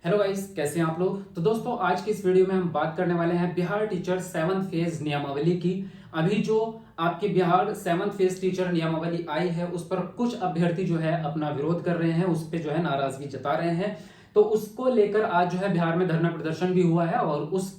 Hello guys, कैसे हैं आप लोग। तो दोस्तों, आज की इस वीडियो में हम बात करने वाले हैं बिहार टीचर 7th फेज नियमावली की। अभी जो आपकी बिहार 7th फेज टीचर नियमावली आई है, उस पर कुछ अभ्यर्थी जो है अपना विरोध कर रहे हैं, उस पर जो है नाराजगी जता रहे हैं। तो उसको लेकर आज जो है बिहार में धरना प्रदर्शन भी हुआ है और उसमें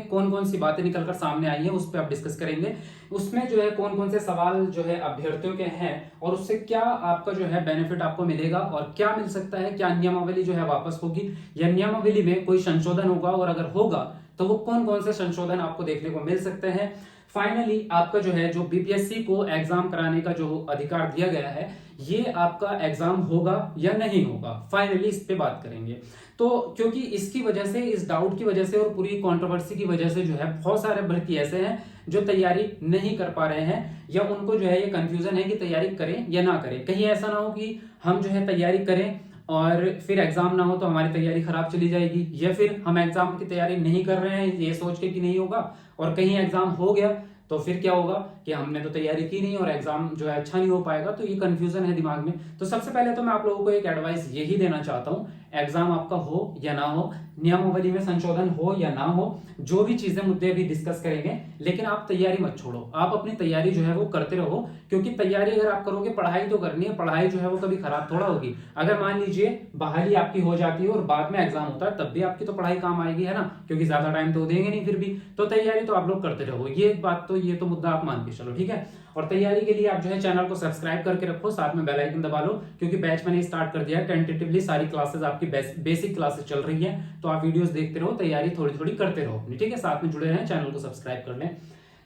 कौन कौन सी बातें निकलकर सामने आई है उस पर आप डिस्कस करेंगे। उसमें जो है कौन कौन से सवाल जो है अभ्यर्थियों के हैं और उससे क्या आपका जो है बेनिफिट आपको मिलेगा और क्या मिल सकता है, क्या नियमावली जो है वापस होगी या नियमावली में कोई संशोधन होगा, और अगर होगा तो वो कौन कौन से संशोधन आपको देखने को मिल सकते हैं। फाइनली आपका जो है जो बीपीएससी को एग्जाम कराने का जो अधिकार दिया गया है, ये आपका एग्जाम होगा या नहीं होगा, फाइनली इस पे बात करेंगे। तो क्योंकि इसकी वजह से, इस डाउट की वजह से और पूरी कंट्रोवर्सी की वजह से जो है बहुत सारे अभ्यर्थी ऐसे हैं जो तैयारी नहीं कर पा रहे हैं, या उनको जो है ये कंफ्यूजन है कि तैयारी करें या ना करें। कहीं ऐसा ना हो कि हम जो है तैयारी करें और फिर एग्जाम ना हो तो हमारी तैयारी खराब चली जाएगी, या फिर हम एग्जाम की तैयारी नहीं कर रहे हैं ये सोच के कि नहीं होगा और कहीं एग्जाम हो गया तो फिर क्या होगा कि हमने तो तैयारी की नहीं और एग्जाम जो है अच्छा नहीं हो पाएगा। तो ये कंफ्यूजन है दिमाग में। तो सबसे पहले तो मैं आप लोगों को एक एडवाइस यही देना चाहता हूं, एग्जाम आपका हो या ना हो, नियमावली में संशोधन हो या ना हो, जो भी चीजें मुद्दे अभी डिस्कस करेंगे, लेकिन आप तैयारी मत छोड़ो। आप अपनी तैयारी जो है वो करते रहो, क्योंकि तैयारी अगर आप करोगे, पढ़ाई तो करनी है, पढ़ाई जो है वो कभी खराब थोड़ा होगी। अगर मान लीजिए बहाली आपकी हो जाती है और बाद में एग्जाम होता है, तब भी आपकी तो पढ़ाई काम आएगी, है ना, क्योंकि ज्यादा टाइम तो देंगे नहीं फिर भी। तो तैयारी तो आप लोग करते रहो, ये बात तो, ये तो मुद्दा आप मान के चलो, ठीक है। और तैयारी के लिए आप जो है चैनल को सब्सक्राइब करके रखो, साथ में बेल आइकन दबा लो, क्योंकि बैच मैंने स्टार्ट कर दिया है। टेंटेटिवली सारी क्लासेस आपकी बेसिक क्लासेस चल रही है, तो आप वीडियोस देखते रहो, तैयारी थोड़ी थोड़ी करते रहो अपनी, ठीक है। साथ में जुड़े रहें, चैनल को सब्सक्राइब कर लें।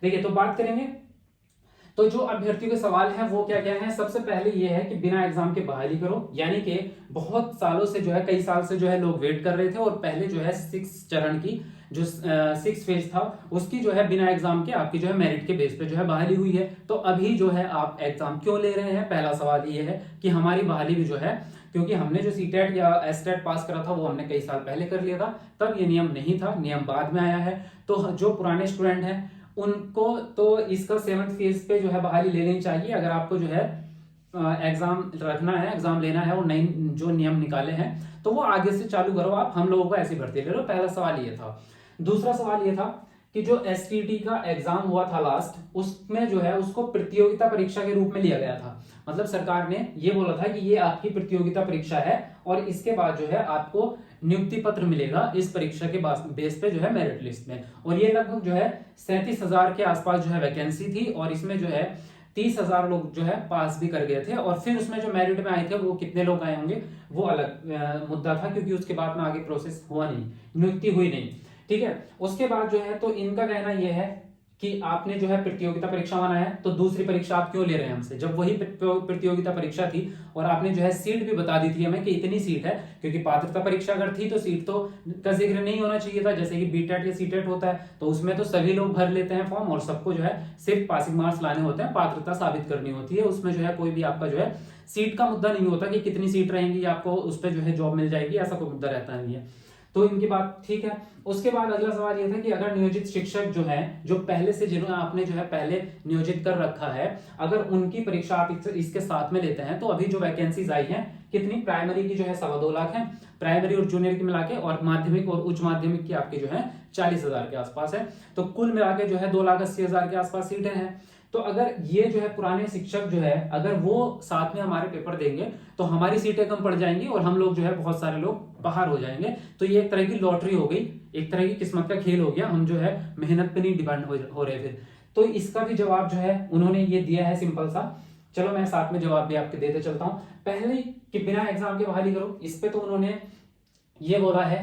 देखिए, तो बात करेंगे तो जो अभ्यर्थियों के सवाल हैं वो क्या क्या हैं। सबसे पहले ये है कि बिना एग्जाम के बहाली करो, यानी कि बहुत सालों से जो है, कई साल से जो है लोग वेट कर रहे थे और पहले जो है 6 चरण की जो 6 फेज था उसकी जो है बिना एग्जाम के आपकी जो है मेरिट के बेस पे जो है बहाली हुई है। तो अभी जो है आप एग्जाम क्यों ले रहे हैं, पहला सवाल ये है कि हमारी बहाली भी जो है, क्योंकि हमने जो सीटेट या एसटेट पास करा था वो हमने कई साल पहले कर लिया था, तब ये नियम नहीं था, नियम बाद में आया है। तो जो पुराने स्टूडेंट हैं उनको तो इसका 7th फेज पे जो है बहाली ले लेनी चाहिए। अगर आपको जो है एग्जाम रखना है, एग्जाम लेना है और नई जो नियम निकाले हैं तो वो आगे से चालू करो आप, हम लोगों को ऐसी भर्ती ले लो। पहला सवाल ये था। दूसरा सवाल ये था कि जो एसटीटी का एग्जाम हुआ था लास्ट, उसमें जो है उसको प्रतियोगिता परीक्षा के रूप में लिया गया था। मतलब सरकार ने ये बोला था कि ये आपकी प्रतियोगिता परीक्षा है और इसके बाद जो है आपको नियुक्ति पत्र मिलेगा इस परीक्षा के बेस पे जो है मेरिट लिस्ट में। और ये लगभग जो है 37,000 के आसपास जो है वैकेंसी थी और इसमें जो है 30,000 लोग जो है पास भी कर गए थे। और फिर उसमें जो मेरिट में आए थे वो कितने लोग आए होंगे वो अलग मुद्दा था, क्योंकि उसके बाद में आगे प्रोसेस हुआ नहीं, नियुक्ति हुई नहीं, ठीक है। उसके बाद जो है तो इनका कहना यह है कि आपने जो है प्रतियोगिता परीक्षा माना है, तो दूसरी परीक्षा आप क्यों ले रहे हैं हमसे, जब वही प्रतियोगिता परीक्षा थी और आपने जो है सीट भी बता दी थी हमें कि इतनी सीट है। क्योंकि पात्रता परीक्षा अगर थी तो सीट तो का जिक्र नहीं होना चाहिए था, जैसे कि बीटेट या सीटेट होता है तो उसमें तो सभी लोग भर लेते हैं फॉर्म और सबको जो है सिर्फ पासिंग मार्क्स लाने होते हैं, पात्रता साबित करनी होती है। उसमें जो है कोई भी आपका जो है सीट का मुद्दा नहीं होता कि कितनी सीट रहेंगी, आपको उस पर जो है जॉब मिल जाएगी, ऐसा कोई मुद्दा रहता नहीं है। तो इनकी बात ठीक है। उसके बाद अगला सवाल यह था कि अगर नियोजित शिक्षक जो है, जो पहले से जिन्होंने आपने जो है पहले नियोजित कर रखा है, अगर उनकी परीक्षा आप इसके साथ में लेते हैं तो अभी जो वैकेंसीज आई हैं कितनी, प्राइमरी की जो है 2.25 लाख है, प्राइमरी और जूनियर की मिला के, और माध्यमिक और उच्च माध्यमिक की आपकी जो है 40,000 के आसपास है। तो कुल मिला के जो है 2,80,000 के आसपास सीटें हैं। तो अगर ये जो है पुराने शिक्षक जो है अगर वो साथ में हमारे पेपर देंगे तो हमारी सीटें कम पड़ जाएंगी और हम लोग जो है बहुत सारे लोग बाहर हो जाएंगे। तो ये एक तरह की लॉटरी हो गई, एक तरह की किस्मत का खेल हो गया, हम जो है मेहनत पे नहीं डिपेंड हो रहे थे। तो इसका भी जवाब जो है उन्होंने ये दिया है सिंपल सा। चलो मैं साथ में जवाब भी आपके देते चलता हूँ। पहले कि बिना एग्जाम के बहाली करो, इस पे तो उन्होंने ये बोला है,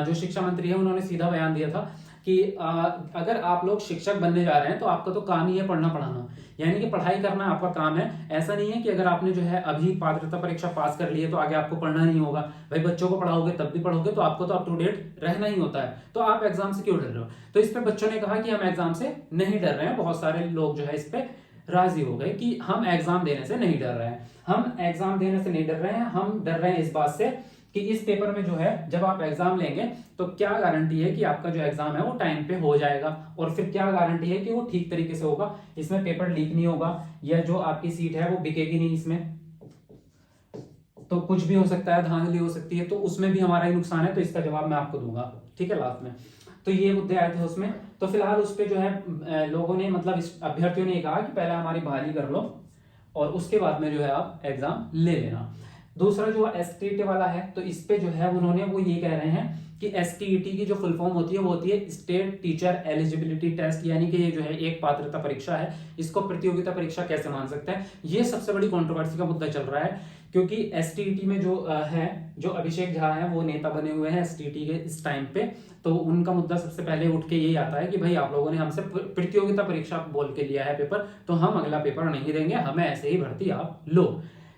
जो शिक्षा मंत्री है उन्होंने सीधा बयान दिया था कि अगर आप लोग शिक्षक बनने जा रहे हैं तो आपका तो काम ही है पढ़ना पढ़ाना, यानी कि पढ़ाई करना आपका काम है। ऐसा नहीं है कि अगर आपने जो है अभी पात्रता परीक्षा पास कर ली है तो आगे आपको पढ़ना नहीं होगा। भाई बच्चों को पढ़ाओगे तब भी पढ़ोगे, तो आपको तो अप टू डेट रहना ही होता है। तो आप एग्जाम से क्यों डर रहे हो। तो इस पे बच्चों ने कहा कि हम एग्जाम से नहीं डर रहे हैं। बहुत सारे लोग जो है इस पे राजी हो गए कि हम एग्जाम देने से नहीं डर रहे हैं, हम एग्जाम देने से नहीं डर रहे हैं, हम डर रहे हैं इस बात से कि इस पेपर में जो है जब आप एग्जाम लेंगे तो क्या गारंटी है कि आपका जो एग्जाम है वो टाइम पे हो जाएगा, और फिर क्या गारंटी है कि वो ठीक तरीके से होगा, इसमें पेपर लीक नहीं होगा या जो आपकी सीट है वो बिकेगी नहीं इसमें। तो कुछ भी हो सकता है, धांधली हो सकती है, तो उसमें भी हमारा ही नुकसान है। तो इसका जवाब मैं आपको दूंगा, ठीक है, लास्ट में। तो ये मुद्दे आए थे उसमें। तो फिलहाल उस पर जो है लोगों ने, मतलब इस अभ्यर्थियों ने कहा कि पहले हमारी बहाली कर लो और उसके बाद में जो है आप एग्जाम ले लेना। दूसरा जो एसटीईटी वाला है, तो इस पे जो है उन्होंने वो ये कह रहे हैं कि एसटीईटी की जो फुल फॉर्म होती है वो होती है स्टेट टीचर एलिजिबिलिटी टेस्ट, यानी कि ये जो है एक पात्रता परीक्षा है, इसको प्रतियोगिता परीक्षा कैसे मान सकते हैं। ये सबसे बड़ी कंट्रोवर्सी का मुद्दा चल रहा है, क्योंकि एसटीईटी में जो है, जो अभिषेक झा है वो नेता बने हुए हैं एसटीईटी के इस टाइम पे, तो उनका मुद्दा सबसे पहले उठ के यही आता है कि भाई आप लोगों ने हमसे प्रतियोगिता परीक्षा बोल के लिया है पेपर, तो हम अगला पेपर नहीं देंगे, हमें ऐसे ही भर्ती आप लो।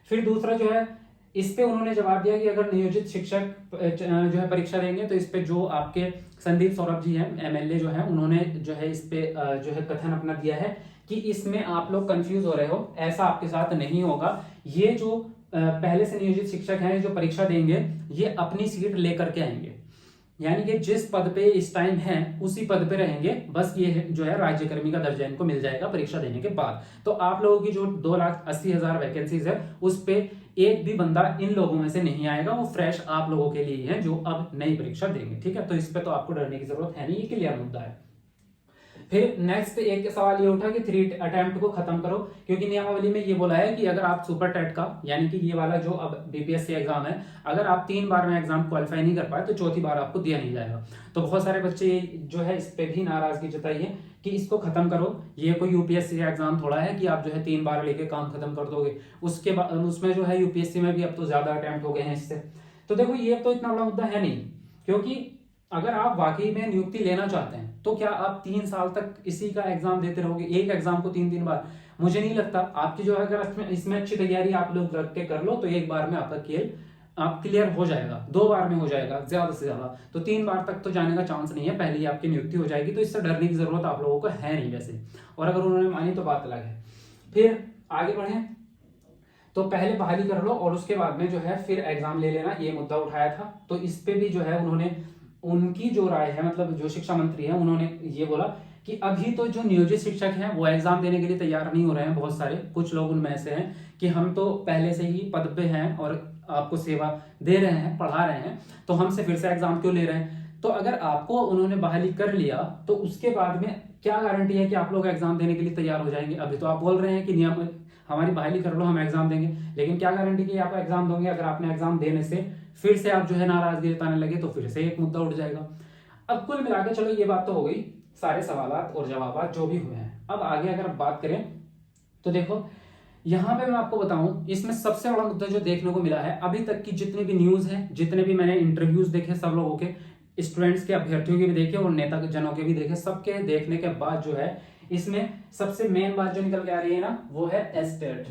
फिर दूसरा जो है, इस पे उन्होंने जवाब दिया कि अगर नियोजित शिक्षक जो है परीक्षा देंगे, तो इस पे जो आपके संदीप सौरभ जी हैं एमएलए जो है, उन्होंने जो है इस पे जो है कथन अपना दिया है कि इसमें आप लोग कंफ्यूज हो रहे हो, ऐसा आपके साथ नहीं होगा। ये जो पहले से नियोजित शिक्षक हैं जो परीक्षा देंगे, ये अपनी सीट लेकर के आएंगे, यानी कि जिस पद पे इस टाइम है उसी पद पे रहेंगे, बस ये जो है राज्यकर्मी का दर्जा इनको मिल जाएगा परीक्षा देने के बाद। तो आप लोगों की जो 2,80,000 वैकेंसीज है उस पे एक भी बंदा इन लोगों में से नहीं आएगा, वो फ्रेश आप लोगों के लिए है जो अब नई परीक्षा देंगे, ठीक है। तो इस पे तो आपको डरने की जरूरत है नहीं, ये क्लियर मुद्दा है। फिर नेक्स्ट एक सवाल ये उठा कि 3 अटेम्प्ट को खत्म करो, क्योंकि नियमावली में ये बोला है कि अगर आप सुपर टेट का, यानी कि ये वाला जो अब बीपीएससी एग्जाम है, अगर आप 3 बार में एग्जाम क्वालिफाई नहीं कर पाए तो चौथी बार आपको दिया नहीं जाएगा। तो बहुत सारे बच्चे जो है इस पे भी नाराजगी जताई है कि इसको खत्म करो, ये कोई यूपीएससी का एग्जाम थोड़ा है कि आप जो है 3 बार लेके काम खत्म कर दोगे। उसके बाद उसमें जो है यूपीएससी में भी अब तो ज्यादा अटेम्प्ट हो गए हैं इससे। तो देखो ये तो इतना बड़ा मुद्दा है नहीं, क्योंकि अगर आप वाकई में नियुक्ति लेना चाहते हैं तो क्या आप 3 साल तक इसी का एग्जाम देते रहोगे, एक एग्जाम को 3 बार? मुझे नहीं लगता। आपकी जो है अगर इसमें अच्छी तैयारी आप लोग रख के कर लो तो एक बार में आपका खेल आप क्लियर हो जाएगा, 2 बार में हो जाएगा ज्यादा से ज्यादा, तो 3 बार तक तो जाने का चांस नहीं है, पहले ही आपकी नियुक्ति हो जाएगी। तो इससे डरने की जरूरत आप लोगों को है नहीं वैसे, और अगर उन्होंने मानी तो बात अलग है। फिर आगे बढ़े, तो पहले बहाली कर लो और उसके बाद में जो है फिर एग्जाम ले लेना, ये मुद्दा उठाया था। तो इस पे भी जो है उन्होंने, उनकी जो राय है, मतलब जो शिक्षा मंत्री है, उन्होंने ये बोला कि अभी तो जो नियोजित शिक्षक हैं वो एग्जाम देने के लिए तैयार नहीं हो रहे हैं, बहुत सारे, कुछ लोग उनमें ऐसे हैं कि हम तो पहले से ही पद पे हैं और आपको सेवा दे रहे हैं, पढ़ा रहे हैं, तो हमसे फिर से एग्जाम क्यों ले रहे हैं। तो अगर आपको उन्होंने बहाली कर लिया तो उसके बाद में क्या गारंटी है कि आप लोग एग्जाम देने के लिए तैयार हो जाएंगे। अभी तो आप बोल रहे हैं कि नियम हमारी बहाली कर लो, हम एग्जाम देंगे, लेकिन क्या गारंटी कि आप एग्जाम दोगे। अगर आपने एग्जाम देने से फिर से आप जो है नाराजगी जताने लगे तो फिर से एक मुद्दा उठ जाएगा। अब कुल मिला के चलो ये बात तो हो गई, सारे सवालात और जवाबात जो भी हुए हैं। अब आगे अगर बात करें तो देखो यहां पे मैं आपको बताऊं, इसमें सबसे बड़ा मुद्दा जो देखने को मिला है अभी तक की जितनी भी न्यूज है, जितने भी मैंने इंटरव्यूज देखे सब लोगों के, स्टूडेंट्स के, अभ्यर्थियों के भी देखे और नेता जनों के भी देखे, सबके देखने के बाद जो है इसमें सबसे मेन बात जो निकल के आ रही है ना, वो है एस्टेट।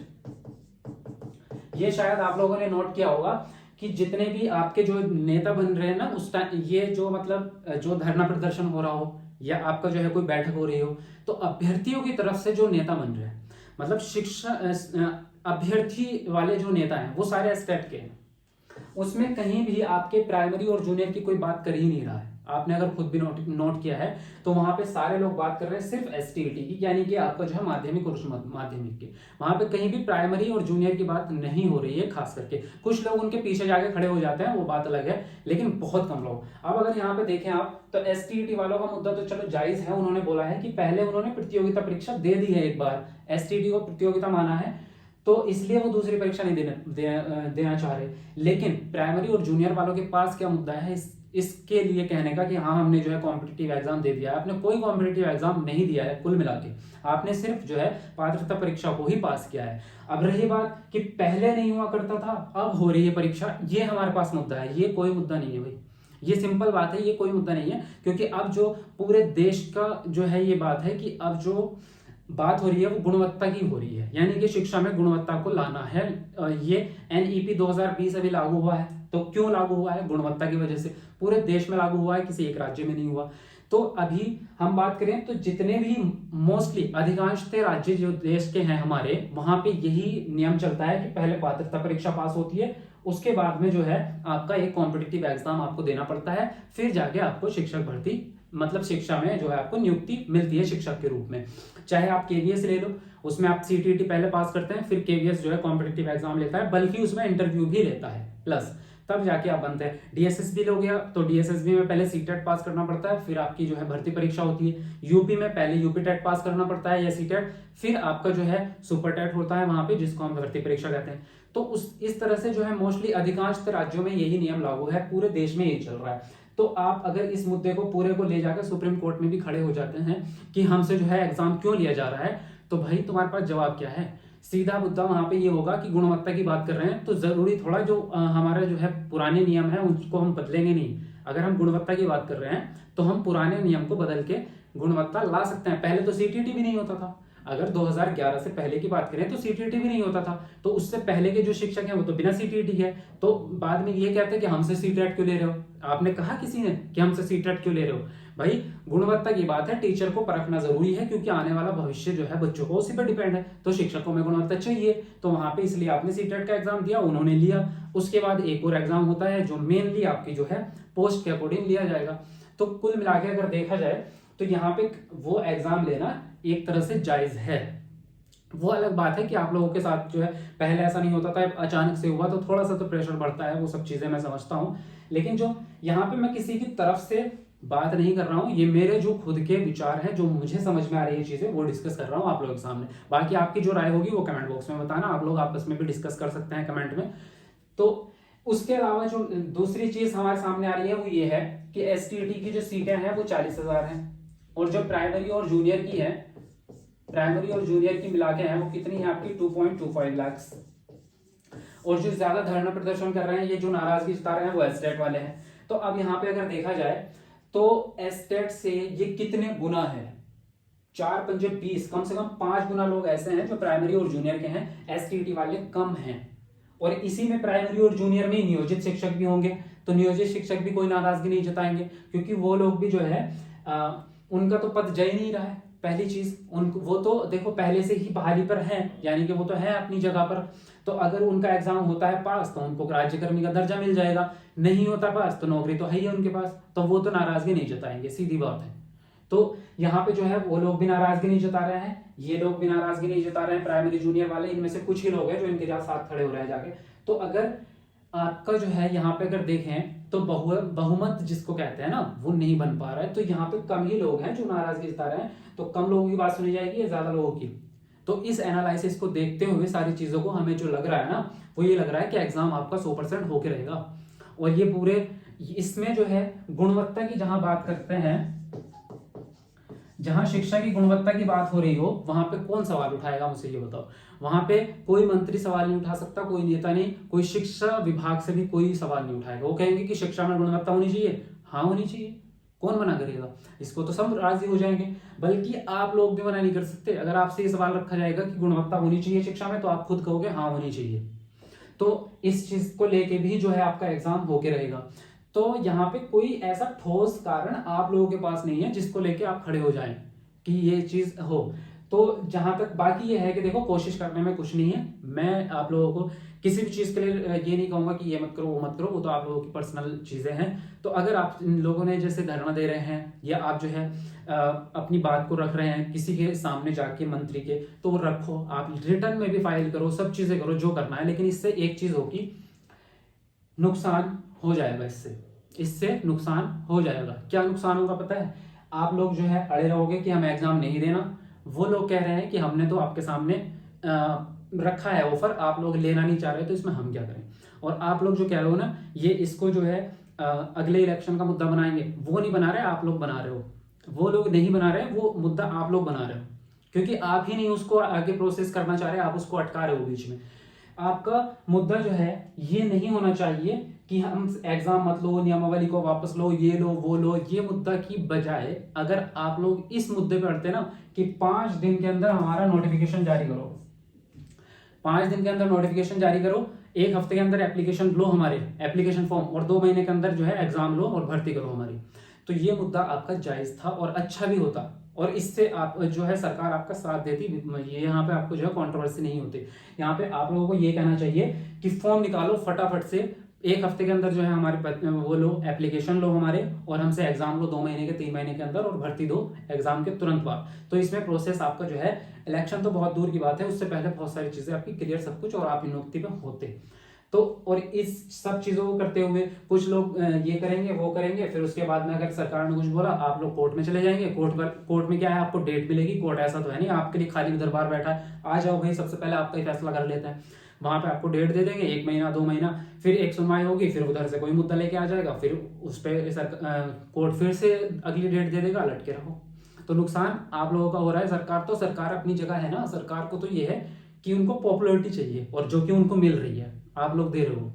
ये शायद आप लोगों ने नोट किया होगा कि जितने भी आपके जो नेता बन रहे हैं ना उस टाइम, ये जो मतलब जो धरना प्रदर्शन हो रहा हो या आपका जो है कोई बैठक हो रही हो, तो अभ्यर्थियों की तरफ से जो नेता बन रहे हैं, मतलब शिक्षा अभ्यर्थी वाले जो नेता हैं वो सारे एस्टेट के हैं। उसमें कहीं भी आपके प्राइमरी और जूनियर की कोई बात कर ही नहीं रहा है। आपने अगर खुद भी नोट किया है तो वहां पे सारे लोग बात कर रहे हैं सिर्फ एसटीईटी की, यानी कि आपका जो है माध्यमिक और उच्च माध्यमिक की। वहां पे कहीं भी प्राइमरी और जूनियर की बात नहीं हो रही है। खास करके कुछ लोग उनके पीछे जाके खड़े हो जाते हैं, वो बात अलग है, लेकिन बहुत कम लोग। अब अगर यहाँ पे देखें आप तो एसटीईटी वालों का मुद्दा तो चलो जायज है। उन्होंने बोला है कि पहले उन्होंने प्रतियोगिता परीक्षा दे दी है, एक बार एसटीईटी को प्रतियोगिता माना है, तो इसलिए वो दूसरी परीक्षा नहीं देना चाह रहे। लेकिन प्राइमरी और जूनियर वालों के पास क्या मुद्दा है इसके लिए कहने का कि हाँ हमने जो है कॉम्पिटिटिव एग्जाम दे दिया है। आपने कोई कॉम्पिटिटिव एग्जाम नहीं दिया है, कुल मिला के आपने सिर्फ जो है पात्रता परीक्षा को ही पास किया है। अब रही बात कि पहले नहीं हुआ करता था, अब हो रही है परीक्षा, ये हमारे पास मुद्दा है। ये कोई मुद्दा नहीं है भाई, ये सिंपल बात है, ये कोई मुद्दा नहीं है। क्योंकि अब जो पूरे देश का जो है ये बात है कि अब जो बात हो रही है वो गुणवत्ता की हो रही है, यानी कि शिक्षा में गुणवत्ता को लाना है। ये एनईपी 2020 अभी लागू हुआ है, तो क्यों लागू हुआ है? गुणवत्ता की वजह से। पूरे देश में लागू हुआ है, किसी एक राज्य में नहीं हुआ। तो अभी हम बात करें तो जितने भी मोस्टली अधिकांशतः राज्य जो देश के हैं हमारे, वहां पे यही नियम चलता है कि पहले पात्रता परीक्षा पास होती है, उसके बाद में जो है आपका एक कॉम्पिटिटिव एग्जाम आपको देना पड़ता है, फिर जाके आपको शिक्षक भर्ती मतलब शिक्षा में जो है आपको नियुक्ति मिलती है शिक्षक के रूप में। चाहे आप केवीएस ले लो, उसमें आप सीटीईटी पहले पास करते हैं, फिर केवीएस जो है कॉम्पिटिटिव एग्जाम लेता है, बल्कि उसमें इंटरव्यू भी लेता है प्लस, तब जाके आप बनते हैं। डीएसएसबी हो गया तो डीएसएसबी में पहले सीटेट पास करना पड़ता है, फिर आपकी जो है भर्ती परीक्षा होती है। यूपी में पहले यूपी टेट पास करना पड़ता है या सीटेट, फिर आपका जो है सुपर टेट होता है वहां पे, जिसको हम भर्ती परीक्षा कहते हैं। तो इस तरह से जो है मोस्टली अधिकांश राज्यों में यही नियम लागू है, पूरे देश में यही चल रहा है। तो आप अगर इस मुद्दे को पूरे को ले जाकर सुप्रीम कोर्ट में भी खड़े हो जाते हैं कि हमसे जो है एग्जाम क्यों लिया जा रहा है, तो भाई तुम्हारे पास जवाब क्या है? सीधा मुद्दा वहां पे ये होगा कि गुणवत्ता की बात कर रहे हैं तो जरूरी थोड़ा जो हमारे जो है पुराने नियम है उसको हम बदलेंगे नहीं। अगर हम गुणवत्ता की बात कर रहे हैं तो हम पुराने नियम को बदल के गुणवत्ता ला सकते हैं। पहले तो सीटीईटी भी नहीं होता था, अगर 2011 से पहले की बात करें तो सीटीईटी भी नहीं होता था, तो उससे पहले के जो शिक्षक हैं वो तो बिना सीटीईटी है। तो बाद में ये कहते हैं कि हमसे सीटेट क्यों ले रहे हो? आपने कहा किसी ने कि हमसे सीटेट क्यों ले रहे हो? भाई गुणवत्ता की बात है, टीचर को परखना जरूरी है, क्योंकि आने वाला भविष्य जो है बच्चों को उसी पर डिपेंड है। तो शिक्षकों में गुणवत्ता चाहिए, तो वहां पे इसलिए आपने सीटेट का एग्जाम दिया, उन्होंने लिया। उसके बाद एक और एग्जाम होता है जो मेनली आपकी जो है पोस्ट के अकॉर्डिंग लिया जाएगा। तो कुल मिला के अगर देखा जाए तो यहाँ पे वो एग्जाम लेना एक तरह से जायज है। वो अलग बात है कि आप लोगों के साथ जो है पहले ऐसा नहीं होता था, अचानक से हुआ तो थोड़ा सा तो प्रेशर बढ़ता है, वो सब चीजें मैं समझता हूँ। लेकिन जो यहाँ पे मैं किसी की तरफ से बात नहीं कर रहा हूँ, ये मेरे जो खुद के विचार हैं, जो मुझे समझ में आ रही है चीजें, वो डिस्कस कर रहा हूँ आप लोगों के सामने। बाकी आपकी जो राय होगी वो कमेंट बॉक्स में बताना, आप लोग आपस में भी डिस्कस कर सकते हैं कमेंट में। तो उसके अलावा जो दूसरी चीज हमारे सामने आ रही है वो ये है कि एसटीईटी की जो सीटें हैं वो 40,000 हैं, और जो प्राइमरी और जूनियर की है, प्राइमरी और जूनियर की मिला के है वो कितनी है आपकी 2.25 लाख। और जो ज्यादा धरना प्रदर्शन कर रहे हैं, ये जो नाराजगी जता रहे हैं, वो एस्टेट वाले हैं। तो अब यहाँ पे अगर देखा जाए तो एस्टेट से ये कितने गुना है? 4 पंजे 20, कम से कम 5 गुना लोग ऐसे हैं जो प्राइमरी और जूनियर के हैं, एसटीईटी वाले कम हैं। और इसी में प्राइमरी और जूनियर में नियोजित शिक्षक भी होंगे, तो नियोजित शिक्षक भी कोई नाराजगी नहीं जताएंगे, क्योंकि वो लोग भी जो है उनका तो पद जा ही नहीं रहा है। पहली चीज, उनको वो तो देखो पहले से ही बहाली पर है, यानी कि वो तो है अपनी जगह पर। तो अगर उनका एग्जाम होता है पास तो उनको राज्यकर्मी का दर्जा मिल जाएगा, नहीं होता पास तो नौकरी तो है ही उनके पास, तो वो तो नाराजगी नहीं जताएंगे, सीधी बात है। तो यहाँ पे जो है वो लोग भी नाराजगी नहीं जता रहे हैं, ये लोग भी नाराजगी नहीं जता रहे हैं, प्राइमरी जूनियर वाले, इनमें से कुछ ही लोग हैं जो इनके साथ खड़े हो रहे हैं जाके। तो अगर आपका जो है यहाँ पे अगर देखें तो बहुमत जिसको कहते हैं ना, वो नहीं बन पा रहा है। तो यहाँ पे कम ही लोग हैं जो नाराजगी जता रहे हैं, तो कम लोगों की बात सुनी जाएगी या ज्यादा लोगों की? तो इस एनालिसिस को देखते हुए सारी चीजों को हमें जो लग रहा है ना, वो ये लग रहा है कि एग्जाम आपका 100% होके रहेगा। और ये पूरे इसमें जो है गुणवत्ता की जहां बात करते हैं, जहां शिक्षा की गुणवत्ता की बात हो रही हो, वहां पे कौन सवाल उठाएगा? मुझे ये बताओ। वहां पे कोई मंत्री सवाल नहीं उठा सकता, कोई नेता नहीं, कोई शिक्षा विभाग से भी कोई सवाल नहीं उठाएगा। वो कहेंगे कि शिक्षा में गुणवत्ता होनी चाहिए, हाँ होनी चाहिए, कौन मना करेगा? इसको तो सब राजी हो जाएंगे। बल्कि आप लोग भी मना नहीं कर सकते। अगर आपसे ये सवाल रखा जाएगा कि गुणवत्ता होनी चाहिए शिक्षा में, तो आप खुद कहोगे हाँ होनी चाहिए। तो इस चीज को लेके भी जो है आपका एग्जाम होके रहेगा। तो यहाँ पे कोई ऐसा ठोस कारण आप लोगों के पास नहीं है जिसको लेके आप खड़े हो जाएं कि ये चीज हो। तो जहां तक बाकी ये है कि देखो, कोशिश करने में कुछ नहीं है। मैं आप लोगों को किसी भी चीज के लिए ये नहीं कहूंगा कि ये मत करो वो मत करो, वो तो आप लोगों की पर्सनल चीजें हैं। तो अगर आप लोगों ने जैसे धरना दे रहे हैं या आप जो है अपनी बात को रख रहे हैं किसी के सामने जाके, मंत्री के, तो वो रखो, आप रिटर्न में भी फाइल करो, सब चीजें करो जो करना है। लेकिन इससे एक चीज होगी, नुकसान हो जाएगा। इससे नुकसान हो जाएगा। क्या नुकसान होगा पता है? आप लोग जो है अड़े रहोगे कि हमें एग्जाम नहीं देना। वो लोग कह रहे हैं कि हमने तो आपके सामने रखा है ऑफर, आप लोग लेना नहीं चाह रहे, तो इसमें हम क्या करें? और आप लोग जो कह रहे हो ना, ये इसको जो है अगले इलेक्शन का मुद्दा बनाएंगे, वो नहीं बना रहे, आप लोग बना रहे हो। वो लोग नहीं बना रहे, वो मुद्दा आप लोग बना रहे हो, क्योंकि आप ही नहीं उसको आगे प्रोसेस करना चाह रहे, आप उसको अटका रहे हो बीच में। आपका मुद्दा जो है ये नहीं होना चाहिए कि हम एग्जाम मत लो, नियमावली को वापस लो, ये लो वो लो। ये मुद्दा की बजाय अगर आप लोग इस मुद्दे पे अड़ते ना कि 5 दिन के अंदर हमारा नोटिफिकेशन जारी करो, 5 दिन के अंदर नोटिफिकेशन जारी करो, 1 हफ्ते के अंदर एप्लीकेशन लो, हमारे एप्लीकेशन फॉर्म, और 2 महीने के अंदर जो है एग्जाम लो और भर्ती करो हमारी, तो ये मुद्दा आपका जायज था और अच्छा भी होता। और इससे आप जो है सरकार आपका साथ देती, ये यहाँ पे आपको जो है कंट्रोवर्सी नहीं होती। यहाँ पे आप लोगों को ये कहना चाहिए कि फॉर्म निकालो फटाफट से, 1 हफ्ते के अंदर जो है हमारे वो लो एप्लीकेशन लो हमारे, और हमसे एग्जाम लो 2 महीने के 3 महीने के अंदर, और भर्ती दो एग्जाम के तुरंत बाद। तो इसमें प्रोसेस आपका जो है, इलेक्शन तो बहुत दूर की बात है, उससे पहले बहुत सारी चीजें आपकी क्लियर सब कुछ, और आप नियुक्ति पे होते। तो और इस सब चीजों को करते हुए कुछ लोग ये करेंगे वो करेंगे, फिर उसके बाद में अगर सरकार ने कुछ बोला आप लोग कोर्ट में चले जाएंगे। कोर्ट में क्या है, आपको डेट मिलेगी। कोर्ट ऐसा तो है नहीं आपके लिए खाली दरबार बैठा है, आ जाओ भाई सबसे पहले आपका ही फैसला कर लेते हैं। वहां पे आपको डेट दे देंगे, 1 महीना 2 महीना, फिर एक सुनवाई होगी, फिर उधर से कोई मुद्दा लेके आ जाएगा, फिर उस पर कोर्ट फिर से अगली डेट दे देगा, लटके रहो। तो नुकसान आप लोगों का हो रहा है। सरकार अपनी जगह है ना, सरकार को तो ये है कि उनको पॉपुलैरिटी चाहिए, और जो कि उनको मिल रही है, आप लोग दे रहे हो,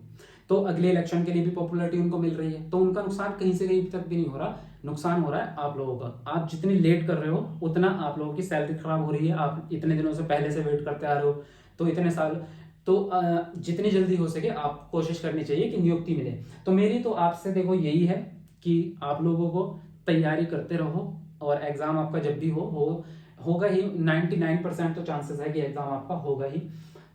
तो अगले इलेक्शन के लिए भी पॉपुलैरिटी उनको मिल रही है। तो उनका नुकसान कहीं से कहीं तक भी नहीं हो रहा, नुकसान हो रहा है आप लोगों का। आप जितनी लेट कर रहे हो उतना आप लोगों की सैलरी खराब हो रही है। आप इतने दिनों से पहले से वेट करते आ रहे हो, तो इतने साल, तो जितनी जल्दी हो सके आप कोशिश करनी चाहिए कि नियुक्ति मिले। तो मेरी तो आपसे देखो यही है कि आप लोगों को तैयारी करते रहो, और एग्जाम आपका जब भी होगा ही, 99% तो चांसेस है कि एग्जाम आपका होगा ही।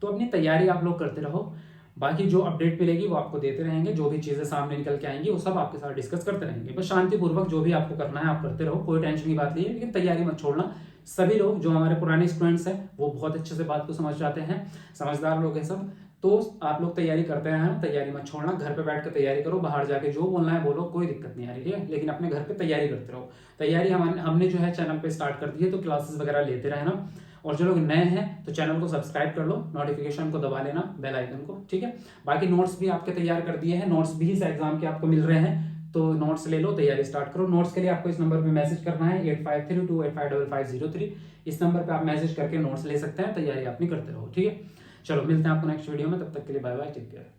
तो अपनी तैयारी आप लोग करते रहो, बाकी जो अपडेट मिलेगी वो आपको देते रहेंगे, जो भी चीजें सामने निकल के आएंगी वो सब आपके साथ डिस्कस करते रहेंगे। बस शांतिपूर्वक जो भी आपको करना है आप करते रहो, कोई टेंशन की बात नहीं है, लेकिन तैयारी मत छोड़ना। सभी लोग जो हमारे पुराने स्टूडेंट्स हैं वो बहुत अच्छे से बात को समझ जाते हैं, समझदार लोग हैं सब। तो आप लोग तैयारी करते हैं, तैयारी मत छोड़ना, घर पे बैठ कर तैयारी करो, बाहर जाके जो बोलना है बोलो, कोई दिक्कत नहीं आ रही है, लेकिन अपने घर पे तैयारी करते रहो। तैयारी हमने जो है चैनल पे स्टार्ट कर दी है, तो क्लासेस वगैरह लेते रहना। और जो लोग नए हैं तो चैनल को सब्सक्राइब कर लो, नोटिफिकेशन को दबा लेना, बेल आइकन को, ठीक है। बाकी नोट्स भी आपके तैयार कर दिए हैं, नोट्स भी इस एग्जाम के आपको मिल रहे हैं, तो नोट्स ले लो, तैयारी स्टार्ट करो। नोट्स के लिए आपको इस नंबर पे मैसेज करना है 8532855503। इस नंबर पे आप मैसेज करके नोट्स ले सकते हैं, तैयारी अपनी करते रहो, ठीक है। चलो मिलते हैं आपको नेक्स्ट वीडियो में, तब तक के लिए बाय बाय, टेक केयर।